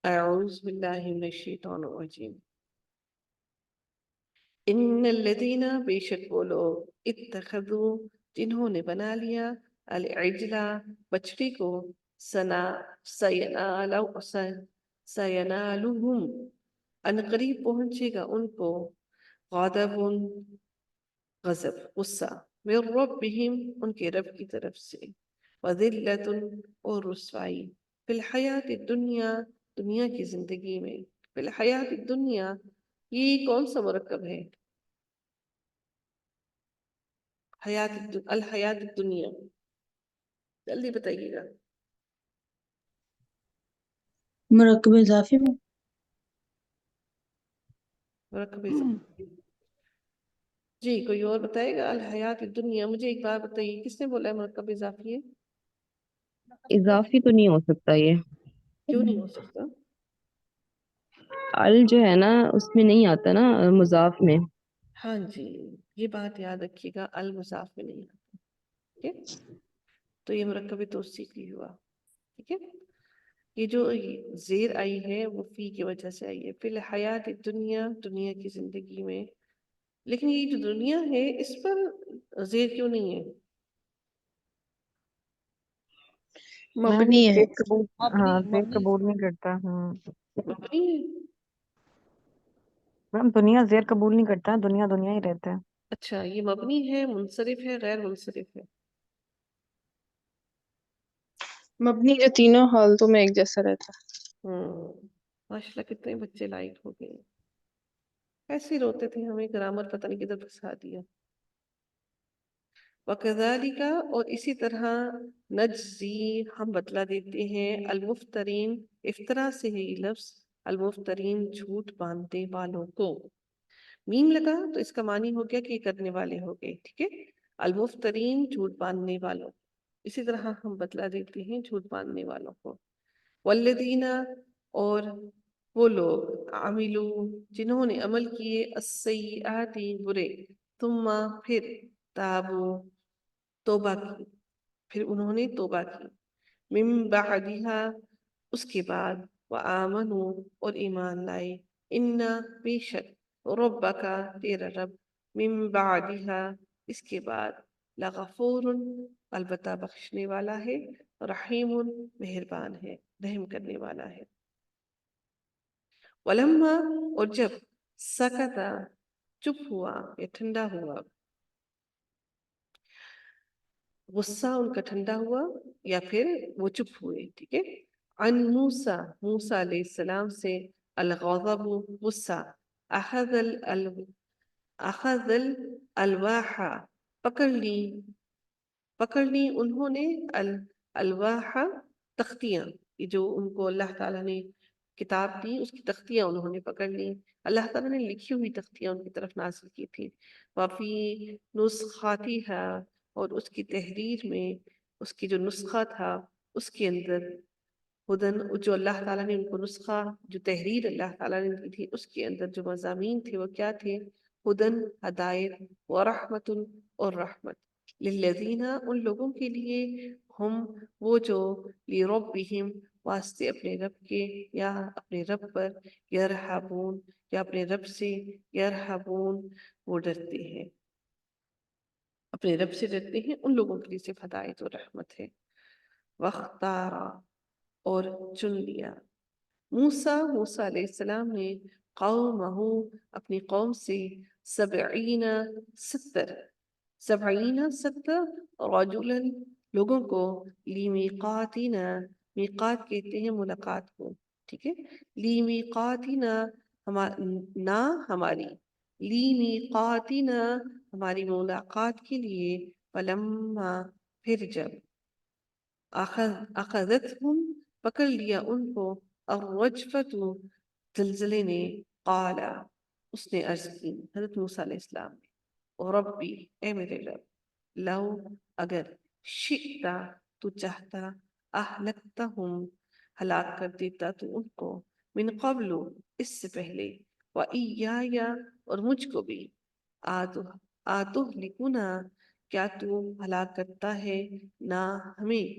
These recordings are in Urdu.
اعوذ باللہ من الشیطان الرجیم ان الذین بے شک وہ لوگ اتخذوا جنہوں نے بنا لیا العجلہ بچڑی کو سینالہم ان قریب پہنچے گا ان کو غضب غضب غصہ من ربہم ان کے رب کی طرف سے وذلت اور رسوائی فی الحیات الدنیا دنیا کی زندگی میں فی الحیات الدنیا یہ کون سا مرکب ہے الحیات الدنیا جلدی بتائیے گا مرکب اضافی میں مرکب اضافی جی کوئی اور بتائے گا الحیات الدنیا مجھے ایک بار بتائیے کس نے بولا ہے مرکب اضافی ہے اضافی تو نہیں ہو سکتا یہ کیوں نہیں ہو سکتا ال جو ہے نا اس میں نہیں آتا نا مضاف میں ہاں جی یہ بات یاد رکھیے گا المضاف میں نہیں آتا ٹھیک ہے تو یہ مرکب توصیفی ہوا ٹھیک ہے یہ جو زیر آئی ہے وہ فی کی وجہ سے آئی ہے فی الحیات الدنیا دنیا کی زندگی میں لیکن یہ جو دنیا ہے اس پر زیر کیوں نہیں ہے مبنی ہے زیر قبول ہاں زیر قبول نہیں کرتا مبنی ہے میم دنیا زیر قبول نہیں کرتا دنیا دنیا ہی رہتا ہے اچھا یہ مبنی ہے منصرف ہے غیر منصرف ہے مبنی جو تینوں حالتوں میں ایک جیسا رہتا ہے ماشاء اللہ کتنے بچے لائٹ ہو گئے ایسے ہی روتے تھے ہمیں گرامر پتہ نہیں کدھر پھنسا دیا وَكَذَلِكَ اور اسی طرح نجزی ہم بدلہ دیتے ہیں المفترین افطرا سے ہے یہ لفظ المفترین جھوٹ باندھنے والوں کو میم لگا تو اس کا معنی ہو گیا کہ یہ کرنے والے ہو گئے ٹھیک ہے المفترین جھوٹ باندھنے والوں اسی طرح ہم بدلہ دیتے ہیں جھوٹ باندھنے والوں کو والذین اور وہ لوگ عملو جنہوں نے عمل کیے السیئات برے ثم پھر تابو توبہ کی پھر انہوں نے توبہ کی من بعدها اس کے بعد وآمنوا اور ایمان لائے ان بے شک ربک تیرا رب من بعدها اس کے بعد لغفور البتہ بخشنے والا ہے رحیم مہربان ہے رحم کرنے والا ہے ولما اور جب سکتا چپ ہوا یا ٹھنڈا ہوا غصہ ان کا ٹھنڈا ہوا یا پھر وہ چپ ہوئے ٹھیک ہے عن موسیٰ موسیٰ علیہ السلام سے الغضب غصہ اخذ الالواح پکڑ لی انہوں نے الالواح تختیاں یہ جو ان کو اللہ تعالیٰ نے کتاب دی اس کی تختیاں انہوں نے پکڑ لی اللہ تعالیٰ نے لکھی ہوئی تختیاں ان کی طرف نازل کی تھی وفی نسخاتها اور اس کی تحریر میں اس کی جو نسخہ تھا اس کے اندر ہدن جو اللہ تعالیٰ نے ان کو نسخہ جو تحریر اللہ تعالیٰ نے دی تھی اس کے اندر جو مضامین تھے وہ کیا تھے ہدن ہدایت ورحمت اور رحمت للذین ان لوگوں کے لیے ہم وہ جو لربہم واسطے اپنے رب کے یا اپنے رب پر یرحبون یا اپنے رب سے یرحبون وہ ڈرتے ہیں اپنے رب سے ڈرتے ہیں ان لوگوں کے لیے صرف ہدایت و رحمت ہے وختارا اور چن لیا موسیٰ علیہ السلام نے قومہ اپنی قوم سے 70 رجلا لوگوں کو لیمیقاتنا میقات کہتے ہیں ملاقات کو ٹھیک ہے لیمیقاتنا نا ہماری لیمیقاتنا ہماری ملاقات کے لیے فلما پھر جب اخذتهم پکڑ لیا ان کو الرجفت زلزلے نے قال اس نے عرض کی حضرت موسیٰ علیہ السلام نے ربی اے میرے رب لو اگر شئتا تو چاہتا اہلکتہم ہلاک کر دیتا تو ان کو من قبل اس سے پہلے وَإِيَّایَ اور مجھ کو بھی آتُهْلِكُنَا کیا تو ہلاک کرتا ہے نہ ہمیں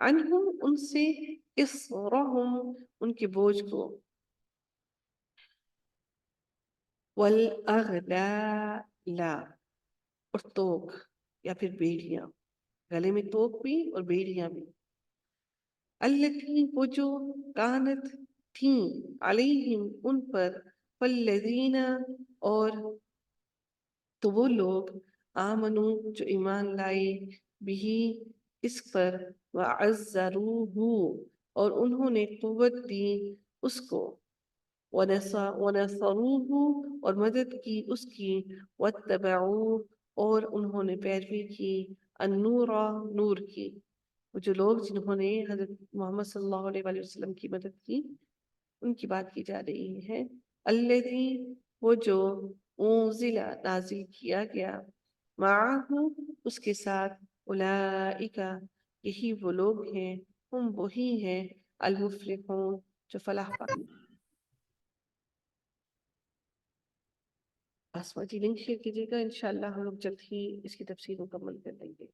عنہم ان سے اصرہم ان کے بوجھ کو والاغلال اور توق یا پھر بیڑیاں گلے میں توق بھی اور بیڑیاں بھی التی وہ جو کانت تھیں علیہم ان پر فالذین اور تو وہ لوگ آمنو جو ایمان لائے بھی اس پر وعزروہ اور انہوں نے قوت دی اس کو ونصروہ اور مدد کی اس کی واتبعوا اور انہوں نے پیروی کی النور نور کی وہ جو لوگ جنہوں نے حضرت محمد صلی اللہ علیہ وآلہ وسلم کی مدد کی ان کی بات کی جا رہی ہے الذی وہ جو انزل نازل کیا گیا معہ اس کے ساتھ اولئک یہی وہ لوگ ہیں ہم وہی ہیں المفلحون جو فلاح پاتے آسما جی لنک شیئر کیجیے گا انشاءاللہ ہم لوگ جلد ہی اس کی تفسیر مکمل کر دیں گے